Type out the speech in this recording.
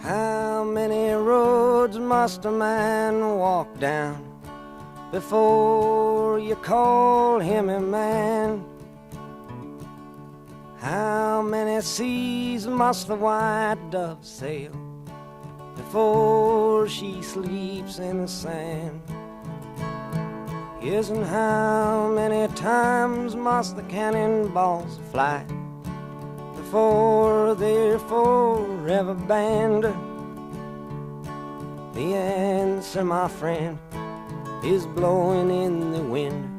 How many roads must a man walk down before you call him a man? How many seas must the white dove sail before she sleeps in the sand? Yes, and how many times must the cannonballs fly before they're forever banned? The answer, my friend, is blowing in the wind.